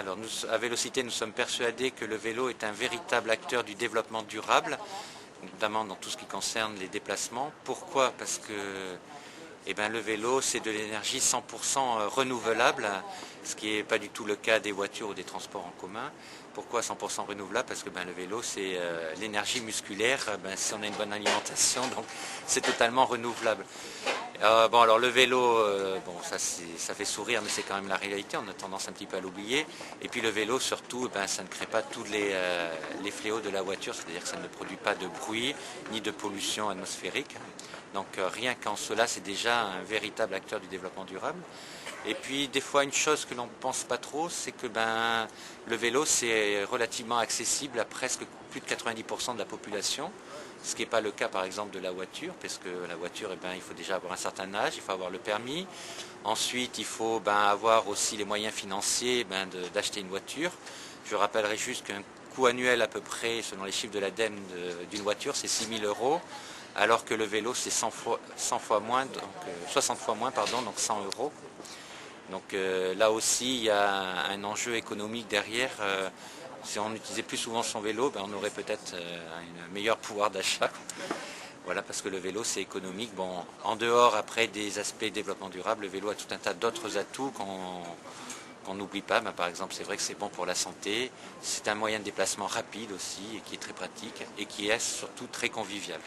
Alors nous, à Vélocité, nous sommes persuadés que le vélo est un véritable acteur du développement durable, notamment dans tout ce qui concerne les déplacements. Pourquoi? Parce que le vélo, c'est de l'énergie 100% renouvelable, ce qui n'est pas du tout le cas des voitures ou des transports en commun. Pourquoi 100% renouvelable? Parce que le vélo, c'est l'énergie musculaire. Si on a une bonne alimentation, donc c'est totalement renouvelable. Alors le vélo, ça fait sourire, mais c'est quand même la réalité. On a tendance un petit peu à l'oublier. Et puis le vélo, surtout, ça ne crée pas tous les fléaux de la voiture, c'est-à-dire que ça ne produit pas de bruit ni de pollution atmosphérique. Donc rien qu'en cela, c'est déjà un véritable acteur du développement durable. Et puis des fois, une chose que l'on ne pense pas trop, c'est que le vélo, c'est relativement accessible à presque plus de 90% de la population, ce qui n'est pas le cas par exemple de la voiture, parce que la voiture, il faut déjà avoir un certain âge, il faut avoir le permis. Ensuite, il faut avoir aussi les moyens financiers d'acheter une voiture. Je rappellerai juste qu'un coût annuel à peu près, selon les chiffres de l'ADEME d'une voiture, c'est 6 000 €, alors que le vélo, c'est 100 fois moins, donc 60 fois moins, donc 100 €. Donc là aussi, il y a un enjeu économique derrière. Si on utilisait plus souvent son vélo, on aurait peut-être un meilleur pouvoir d'achat. Voilà, parce que le vélo, c'est économique. Bon, en dehors, après, des aspects développement durable, le vélo a tout un tas d'autres atouts qu'on n'oublie pas. Par exemple, c'est vrai que c'est bon pour la santé. C'est un moyen de déplacement rapide aussi, et qui est très pratique, et qui est surtout très convivial.